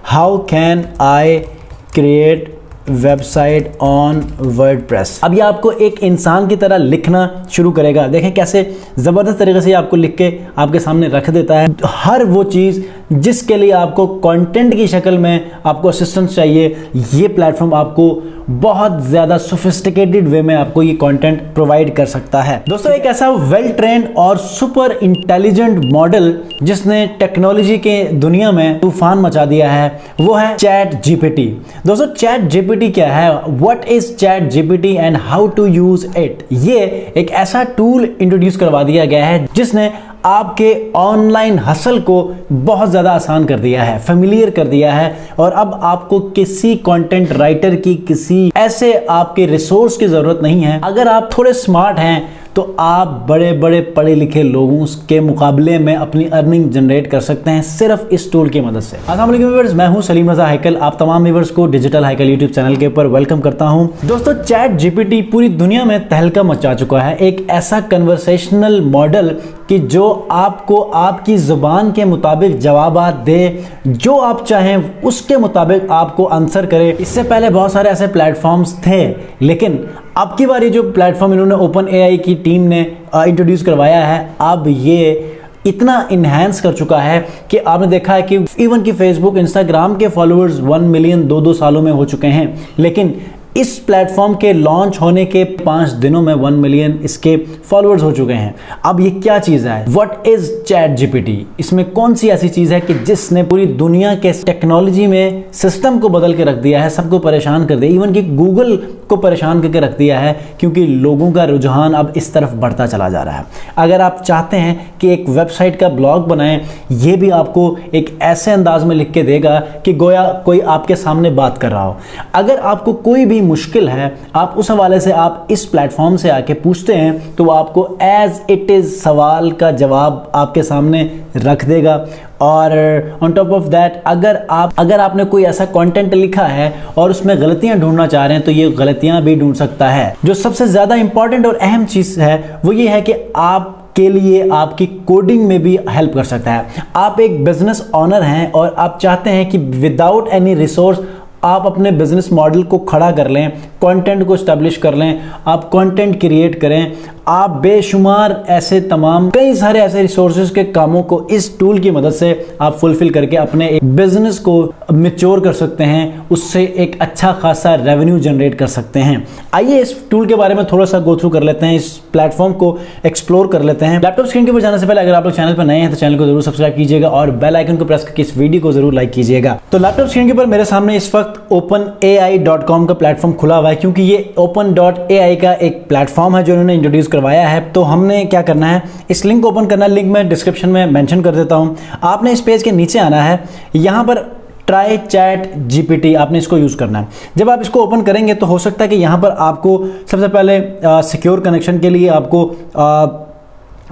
How can I create website on WordPress. अब ये आपको एक इंसान की तरह लिखना शुरू करेगा। देखें कैसे ज़बरदस्त तरीके से आपको लिख के आपके सामने रख देता है। हर वो चीज़ जिसके लिए आपको कंटेंट की शक्ल में आपको असिस्टेंस चाहिए, ये प्लेटफॉर्म आपको बहुत ज़्यादा सोफिस्टिकेटेड वे में आपको ये कंटेंट प्रोवाइड कर सकता है। दोस्तों, एक ऐसा वेल ट्रेंड और सुपर इंटेलिजेंट मॉडल जिसने टेक्नोलॉजी के दुनिया में तूफान मचा दिया है, वो है चैट जीपीटी। दोस्तों, चैट जीपीटी क्या है? What is ChatGPT and how to use it? ये एक ऐसा टूल इंट्रोड्यूस करवा दिया गया है जिसने आपके ऑनलाइन हसल को बहुत ज़्यादा आसान कर दिया है, फेमिलियर कर दिया है। और अब आपको किसी कंटेंट राइटर की, किसी ऐसे आपके रिसोर्स की ज़रूरत नहीं है। अगर आप थोड़े स्मार्ट हैं तो आप बड़े बड़े पढ़े लिखे लोगों के मुकाबले में अपनी अर्निंग जनरेट कर सकते हैं सिर्फ इस टूल की मदद से। अस्सलाम वालेकुम व्यूअर्स, मैं हूं सलीम रज़ा हैकल। आप तमाम व्यूअर्स को डिजिटल हैकल यूट्यूब चैनल के ऊपर वेलकम करता हूं। दोस्तों, चैट जीपीटी पूरी दुनिया में तहलका मचा चुका है। एक ऐसा कन्वर्सेशनल मॉडल कि जो आपको आपकी ज़ुबान के मुताबिक जवाबात दे, जो आप चाहें उसके मुताबिक आपको आंसर करे। इससे पहले बहुत सारे ऐसे प्लेटफॉर्म्स थे, लेकिन अब की बार ये जो प्लेटफॉर्म इन्होंने ओपन एआई की टीम ने इंट्रोड्यूस करवाया है, अब ये इतना इन्हेंस कर चुका है कि आपने देखा है कि इवन कि फेसबुक, इंस्टाग्राम के फॉलोअर्स 1 मिलियन 2 सालों में हो चुके हैं। लेकिन इस प्लेटफॉर्म के लॉन्च होने के 5 दिनों में 1 मिलियन इसके फॉलोअर्स हो चुके हैं। अब ये क्या चीज़ है? What is chat GPT? इसमें कौन सी ऐसी चीज़ है कि जिसने पूरी दुनिया के टेक्नोलॉजी में सिस्टम को बदल के रख दिया है, सबको परेशान कर दिया, इवन कि गूगल को परेशान करके रख दिया है, क्योंकि लोगों का रुझान अब इस तरफ बढ़ता चला जा रहा है। अगर आप चाहते हैं कि एक वेबसाइट का ब्लॉग बनाएं, ये भी आपको एक ऐसे अंदाज में लिख के देगा कि गोया कोई आपके सामने बात कर रहा हो। अगर आपको कोई भी मुश्किल है, आप उस हवाले से आप इस प्लेटफॉर्म से आके पूछते हैं तो आपको एज इट इज सवाल का जवाब आपके सामने रख देगा। और ऑन टॉप ऑफ दैट, अगर आपने कोई ऐसा कंटेंट लिखा है और उसमें गलतियां ढूंढना चाह रहे हैं तो ये गलतियां भी ढूंढ सकता है। जो सबसे ज़्यादा इंपॉर्टेंट और अहम चीज़ है वो ये है कि आप के लिए आपकी कोडिंग में भी हेल्प कर सकता है। आप एक बिजनेस ओनर हैं और आप चाहते हैं कि विदाउट एनी रिसोर्स आप अपने बिजनेस मॉडल को खड़ा कर लें, कंटेंट को एस्टेब्लिश कर लें, आप कंटेंट क्रिएट करें। आप बेशुमार ऐसे तमाम कई सारे ऐसे रिसोर्सेज के कामों को इस टूल की मदद से आप फुलफिल करके अपने एक बिजनेस को मैच्योर कर सकते हैं, उससे एक अच्छा खासा रेवेन्यू जनरेट कर सकते हैं। आइए इस टूल के बारे में थोड़ा सा गो थ्रू कर लेते हैं, इस प्लेटफॉर्म को एक्सप्लोर कर लेते हैं। लैपटॉप स्क्रीन के ऊपर जाने से पहले अगर आप लोग चैनल पर नए हैं तो चैनल को जरूर सब्सक्राइब कीजिएगा और बेल आइकन को प्रेस करके इस वीडियो को जरूर लाइक कीजिएगा। तो लैपटॉप स्क्रीन के ऊपर मेरे सामने इस वक्त openai.com का प्लेटफॉर्म खुला हुआ है, क्योंकि ये open.ai का एक प्लेटफॉर्म है जो इन्होंने इंट्रोड्यूस करवाया है। तो हमने क्या करना है, इस लिंक को ओपन करना है। लिंक मैं डिस्क्रिप्शन में मेंशन कर देता हूं। आपने इस पेज के नीचे आना है, यहां पर ट्राई चैट जीपीटी, आपने इसको यूज़ करना है। जब आप इसको ओपन करेंगे तो हो सकता है कि यहाँ पर आपको सबसे पहले सिक्योर कनेक्शन के लिए आपको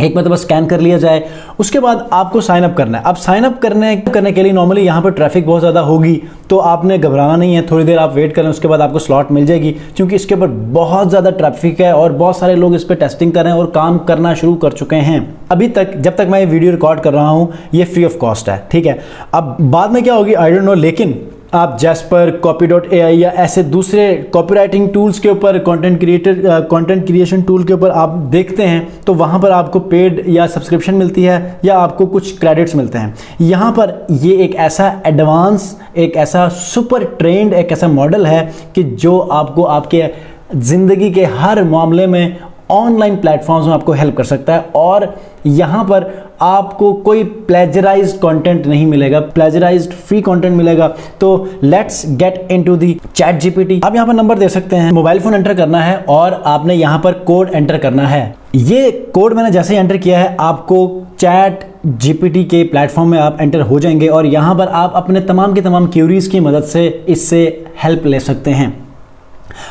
एक मतलब स्कैन कर लिया जाए। उसके बाद आपको साइन अप करना है। अब साइन अप करने के लिए नॉर्मली यहाँ पर ट्रैफिक बहुत ज़्यादा होगी, तो आपने घबराना नहीं है, थोड़ी देर आप वेट करें, उसके बाद आपको स्लॉट मिल जाएगी, क्योंकि इसके ऊपर बहुत ज़्यादा ट्रैफिक है और बहुत सारे लोग इस पर टेस्टिंग कर रहे हैं और काम करना शुरू कर चुके हैं। अभी तक जब तक मैं ये वीडियो रिकॉर्ड कर रहा हूँ ये फ्री ऑफ कॉस्ट है, ठीक है। अब बाद में क्या होगी आई डोंट नो, लेकिन आप जैस्पर, copy.ai या ऐसे दूसरे कॉपीराइटिंग टूल्स के ऊपर, कंटेंट क्रिएशन टूल के ऊपर आप देखते हैं तो वहाँ पर आपको पेड या सब्सक्रिप्शन मिलती है या आपको कुछ क्रेडिट्स मिलते हैं। यहाँ पर ये एक ऐसा एडवांस, एक ऐसा सुपर ट्रेंड, एक ऐसा मॉडल है कि जो आपको आपके ज़िंदगी के हर मामले में ऑनलाइन प्लेटफॉर्म्स में आपको हेल्प कर सकता है। और यहाँ पर आपको कोई प्लेजराइज्ड कंटेंट नहीं मिलेगा, प्लेजराइज्ड फ्री कंटेंट मिलेगा। तो let's get into the chat GPT. आप यहाँ पर नंबर दे सकते हैं, मोबाइल फोन एंटर करना है और आपने यहाँ पर कोड एंटर करना है। ये कोड मैंने जैसे ही एंटर किया है, आपको चैट जीपीटी के प्लेटफॉर्म में आप एंटर हो जाएंगे और यहाँ पर आप अपने तमाम की तमाम क्यूरीज की मदद से इससे हेल्प ले सकते हैं।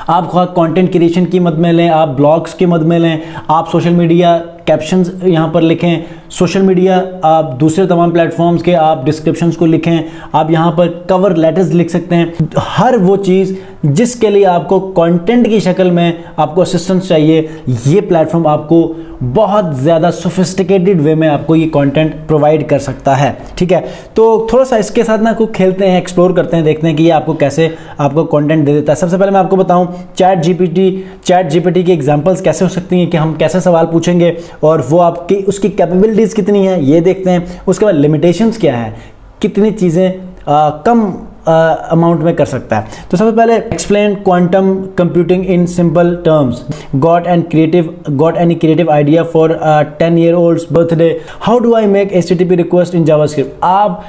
आप कंटेंट क्रिएशन की मदद में लें, आप ब्लॉग्स की मदद में लें, आप सोशल मीडिया कैप्शंस यहाँ पर लिखें, सोशल मीडिया, आप दूसरे तमाम प्लेटफॉर्म्स के आप डिस्क्रिप्शंस को लिखें, आप यहाँ पर कवर लेटर्स लिख सकते हैं। हर वो चीज़ जिसके लिए आपको कंटेंट की शक्ल में आपको असिस्टेंस चाहिए, ये प्लेटफॉर्म आपको बहुत ज़्यादा सोफिस्टिकेटेड वे में आपको ये कंटेंट प्रोवाइड कर सकता है। ठीक है, तो थोड़ा सा इसके साथ ना कुछ खेलते हैं, एक्सप्लोर करते हैं, देखते हैं कि ये आपको कैसे आपको कंटेंट दे देता है। सबसे पहले मैं आपको बताऊं चैट जीपीटी की एग्जांपल्स कैसे हो सकती हैं, कि हम कैसे सवाल पूछेंगे और वो आपकी उसकी कैपेबिलिटीज़ कितनी है ये देखते हैं। उसके बाद लिमिटेशंस क्या है, कितनी चीज़ें कम अमाउंट में कर सकता है। तो सबसे पहले explain quantum computing in simple terms, got any creative idea for 10-year-old's birthday, how do I make HTTP request in JavaScript. आप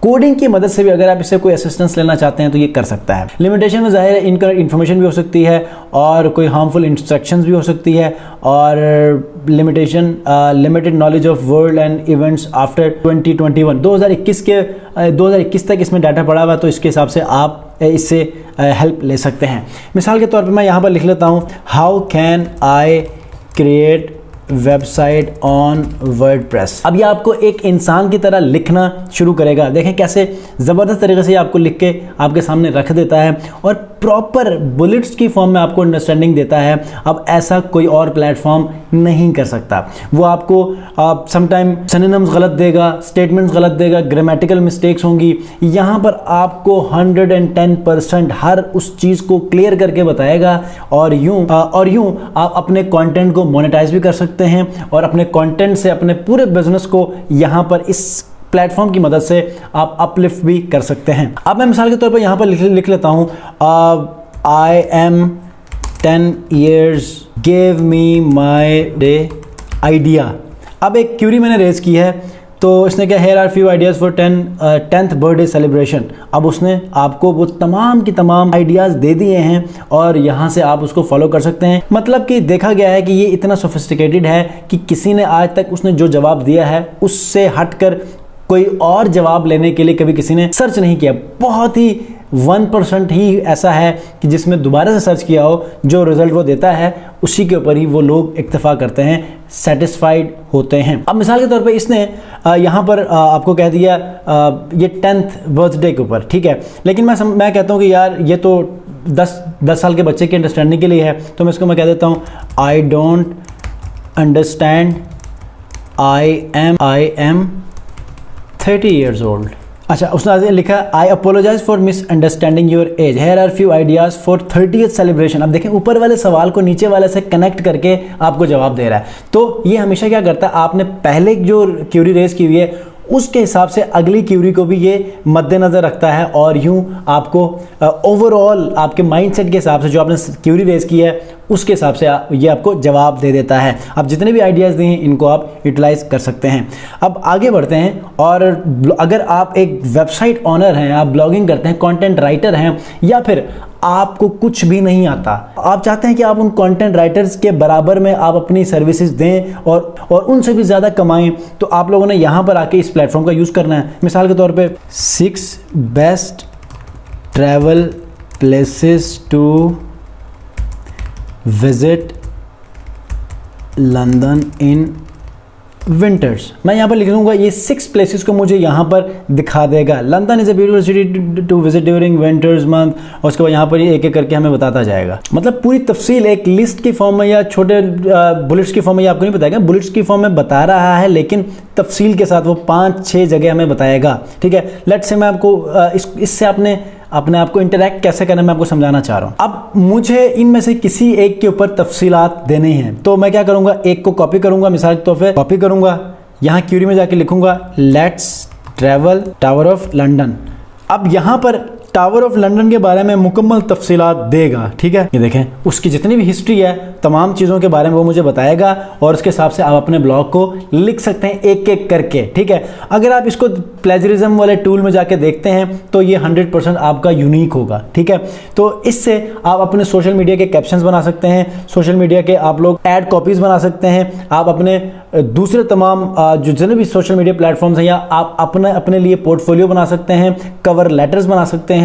कोडिंग की मदद से भी अगर आप इससे कोई असिस्टेंस लेना चाहते हैं तो ये कर सकता है। लिमिटेशन में ज़ाहिर है इनका इन्फॉर्मेशन भी हो सकती है और कोई हार्मफुल इंस्ट्रक्शंस भी हो सकती है, और limited knowledge of world and events after 2021 2021 तक इसमें डाटा पड़ा हुआ, तो इसके हिसाब से आप इससे हेल्प ले सकते हैं। मिसाल के तौर पर मैं यहाँ पर लिख लेता हूँ, how can I create website on WordPress. अब ये आपको एक इंसान की तरह लिखना शुरू करेगा। देखें कैसे ज़बरदस्त तरीके से आपको लिख के आपके सामने रख देता है और प्रॉपर बुलेट्स की फॉर्म में आपको अंडरस्टैंडिंग देता है। अब ऐसा कोई और प्लेटफॉर्म नहीं कर सकता। वो आपको समटाइम सिनोनिम्स गलत देगा, स्टेटमेंट्स गलत देगा, ग्रामेटिकल मिस्टेक्स होंगी। यहाँ पर आपको 110% हर उस चीज़ को क्लियर करके बताएगा, और यूँ आप अपने कंटेंट को मोनेटाइज भी कर सकते हैं और अपने कंटेंट से अपने पूरे बिजनेस को यहाँ पर इस प्लेटफॉर्म की मदद से आप अपलिफ्ट भी कर सकते हैं। अब मैं मिसाल के तौर पर यहाँ पर लिख लेता हूँ, I am 10 years, give me my day idea. अब एक क्यूरी मैंने रेज की है, तो इसने क्या, here are few ideas for 10th birthday celebration. अब उसने आपको वो तमाम की तमाम आइडियाज़ दे दिए हैं और यहाँ से आप उसको फॉलो कर सकते हैं। मतलब कि देखा गया है कि ये इतना सोफिस्टिकेटेड है कि किसी ने आज तक उसने जो जवाब दिया है उससे हटकर कोई और जवाब लेने के लिए कभी किसी ने सर्च नहीं किया। बहुत ही 1% ही ऐसा है कि जिसमें दोबारा से सर्च किया हो, जो रिजल्ट वो देता है उसी के ऊपर ही वो लोग इक्तफा करते हैं, सेटिस्फाइड होते हैं। अब मिसाल के तौर पे इसने यहाँ पर आपको कह दिया ये 10th बर्थडे के ऊपर, ठीक है, लेकिन मैं कहता हूँ कि यार ये तो 10 साल के बच्चे की अंडरस्टैंडिंग के लिए है, तो मैं इसको मैं कह देता हूँ, I don't understand, I am 30 years old। अच्छा, उसने लिखा, I apologize for misunderstanding your age, here are few ideas for 30th celebration. अब देखें ऊपर वाले सवाल को नीचे वाले से कनेक्ट करके आपको जवाब दे रहा है। तो ये हमेशा क्या करता है, आपने पहले जो क्यूरी रेज की हुई है उसके हिसाब से अगली क्यूरी को भी ये मद्देनज़र रखता है, और यूँ आपको ओवरऑल आपके माइंडसेट के हिसाब से जो आपने क्यूरी रेज की है उसके हिसाब से ये आपको जवाब दे देता है। अब जितने भी आइडियाज़ दिए हैं इनको आप यूटिलाइज कर सकते हैं। अब आगे बढ़ते हैं, और अगर आप एक वेबसाइट ओनर हैं, आप ब्लॉगिंग करते हैं, कंटेंट राइटर हैं, या फिर आपको कुछ भी नहीं आता, आप चाहते हैं कि आप उन कंटेंट राइटर्स के बराबर में आप अपनी सर्विसेज दें और उनसे भी ज़्यादा कमाएं, तो आप लोगों ने यहाँ पर आके इस प्लेटफॉर्म का यूज़ करना है। मिसाल के तौर पे 6 best travel places to visit London in winters. मैं यहाँ पर लिख दूँगा ये 6 प्लेसेस को मुझे यहाँ पर दिखा देगा। London is a beautiful city to visit during winters month, और उसके बाद यहाँ पर ये एक एक करके हमें बताता जाएगा। मतलब पूरी तफसील एक लिस्ट की फॉर्म में या छोटे बुलेट्स की फॉर्म में, ये आपको नहीं बताएगा, बुलेट्स की फॉर्म में बता रहा है, लेकिन तफसील के साथ वो 5-6 जगह हमें बताएगा। ठीक है, लेट्स से मैं आपको इससे अपने आप को इंटरैक्ट कैसे करना मैं आपको समझाना चाह रहा हूँ। अब मुझे इनमें से किसी एक के ऊपर तफसीलात देने हैं, तो मैं क्या करूँगा, एक को कॉपी करूँगा, मिसाल के तौर पे कॉपी करूँगा, यहाँ क्यूरी में जाके लिखूँगा let's travel tower of London. अब यहाँ पर टावर ऑफ लंदन के बारे में मुकम्मल तफसीलात देगा। ठीक है, ये देखें उसकी जितनी भी हिस्ट्री है, तमाम चीज़ों के बारे में वो मुझे बताएगा, और उसके हिसाब से आप अपने ब्लॉग को लिख सकते हैं एक एक करके। ठीक है, अगर आप इसको प्लेजरिज्म वाले टूल में जाके देखते हैं तो ये 100% आपका यूनिक होगा। ठीक है, तो इससे आप अपने सोशल मीडिया के कैप्शंस बना सकते हैं, सोशल मीडिया के आप लोग एड कॉपीज़ बना सकते हैं, आप अपने दूसरे तमाम जो जितने भी सोशल मीडिया प्लेटफॉर्म्स हैं, या आप अपने लिए पोर्टफोलियो बना सकते हैं, कवर लेटर्स बना सकते हैं,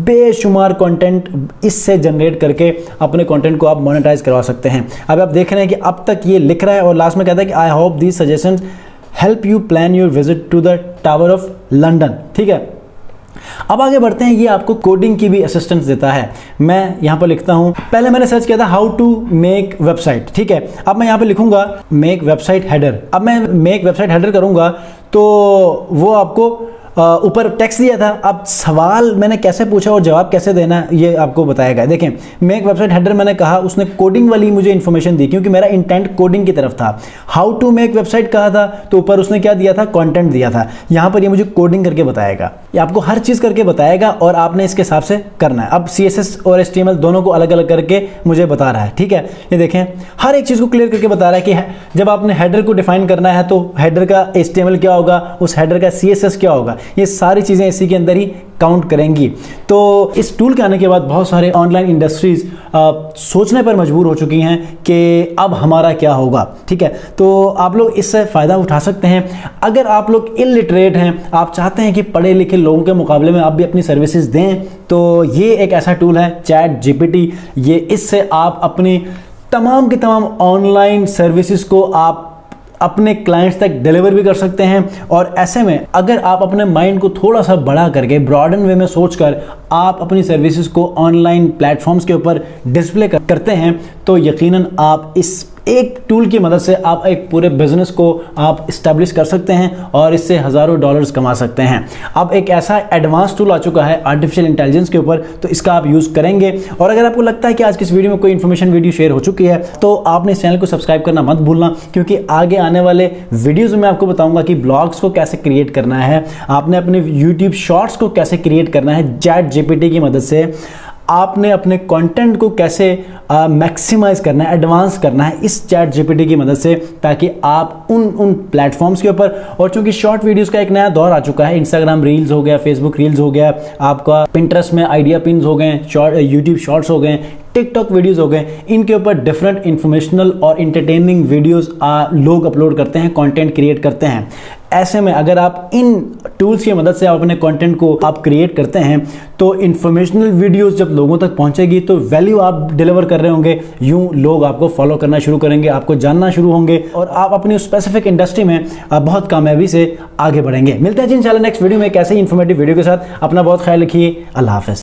बेशुमार कंटेंट इससे जनरेट करके अपने कंटेंट को आप मोनेटाइज करवा सकते हैं। अब आप देख रहे हैं कि अब तक ये लिख रहा है और लास्ट में कहता है कि I hope these suggestions help you plan your visit to the Tower of London. ठीक है, अब आगे बढ़ते हैं। ये आपको कोडिंग की भी असिस्टेंस देता है। मैं यहाँ पर लिखता हूँ, पहले मैंने सर्च किया था हाउ टू मेक वेबसाइट। ठीक है, अब मैं यहाँ पे लिखूंगा मेक वेबसाइट हेडर। अब मैं मेक वेबसाइट हेडर करूंगा तो वो आपको ऊपर टेक्स्ट दिया था। अब सवाल मैंने कैसे पूछा और जवाब कैसे देना है ये आपको बताएगा। देखें, मेक वेबसाइट हेडर मैंने कहा, उसने कोडिंग वाली मुझे इन्फॉर्मेशन दी क्योंकि मेरा इंटेंट कोडिंग की तरफ था। हाउ टू मेक वेबसाइट कहा था तो ऊपर उसने क्या दिया था, कंटेंट दिया था। यहाँ पर ये मुझे कोडिंग करके बताएगा, ये आपको हर चीज़ करके बताएगा और आपने इसके हिसाब से करना है। अब CSS और HTML दोनों को अलग अलग करके मुझे बता रहा है। ठीक है, ये देखें हर एक चीज़ को क्लियर करके बता रहा है कि जब आपने हेडर को डिफाइन करना है तो हेडर का HTML क्या होगा, उस हेडर का CSS क्या होगा, ये सारी चीज़ें इसी के अंदर ही काउंट करेंगी। तो इस टूल के आने के बाद बहुत सारे ऑनलाइन इंडस्ट्रीज सोचने पर मजबूर हो चुकी हैं कि अब हमारा क्या होगा। ठीक है, तो आप लोग इससे फ़ायदा उठा सकते हैं। अगर आप लोग इलिटरेट हैं, आप चाहते हैं कि पढ़े लिखे लोगों के मुकाबले में आप भी अपनी सर्विसेज दें, तो ये एक ऐसा टूल है ChatGPT। ये इससे आप अपनी तमाम की तमाम ऑनलाइन सर्विसेज को आप अपने क्लाइंट्स तक डिलीवर भी कर सकते हैं। और ऐसे में अगर आप अपने माइंड को थोड़ा सा बड़ा करके ब्रॉडन वे में सोचकर आप अपनी सर्विसेज को ऑनलाइन प्लेटफॉर्म्स के ऊपर डिस्प्ले करते हैं तो यकीनन आप इस एक टूल की मदद से आप एक पूरे बिजनेस को आप इस्टेब्लिश कर सकते हैं और इससे हज़ारों डॉलर्स कमा सकते हैं। अब एक ऐसा एडवांस टूल आ चुका है आर्टिफिशियल इंटेलिजेंस के ऊपर, तो इसका आप यूज़ करेंगे। और अगर आपको लगता है कि आज की इस वीडियो में कोई इन्फॉर्मेशन वीडियो शेयर हो चुकी है तो आपने इस चैनल को सब्सक्राइब करना मत भूलना, क्योंकि आगे आने वाले वीडियोज़ में आपको बताऊँगा कि ब्लॉग्स को कैसे क्रिएट करना है, आपने अपने यूट्यूब शॉर्ट्स को कैसे क्रिएट करना है ChatGPT की मदद से, आपने अपने कंटेंट को कैसे मैक्सिमाइज करना है, एडवांस करना है इस ChatGPT की मदद से, ताकि आप उन प्लेटफॉर्म्स के ऊपर, और चूंकि शॉर्ट वीडियोस का एक नया दौर आ चुका है, इंस्टाग्राम रील्स हो गया, फेसबुक रील्स हो गया, आपका पिंटरेस्ट में आइडिया पिन्स हो गए, यूट्यूब शॉर्ट्स हो गए, टिकटॉक वीडियोस हो गए, इनके ऊपर डिफरेंट इंफॉर्मेशनल और इंटरटेनिंग वीडियोस लोग अपलोड करते हैं, कंटेंट क्रिएट करते हैं। ऐसे में अगर आप इन टूल्स की मदद से आप अपने कंटेंट को आप क्रिएट करते हैं तो इंफॉर्मेशनल वीडियोस जब लोगों तक पहुंचेगी तो वैल्यू आप डिलीवर कर रहे होंगे, यूं लोग आपको फॉलो करना शुरू करेंगे, आपको जानना शुरू होंगे और आप अपनी स्पेसिफिक इंडस्ट्री में बहुत कामयाबी से आगे बढ़ेंगे। मिलते हैं जी इंशाल्लाह नेक्स्ट वीडियो में एक ऐसे ही इंफॉर्मेटिव वीडियो के साथ। अपना बहुत ख्याल रखिए। अल्लाह हाफिज़।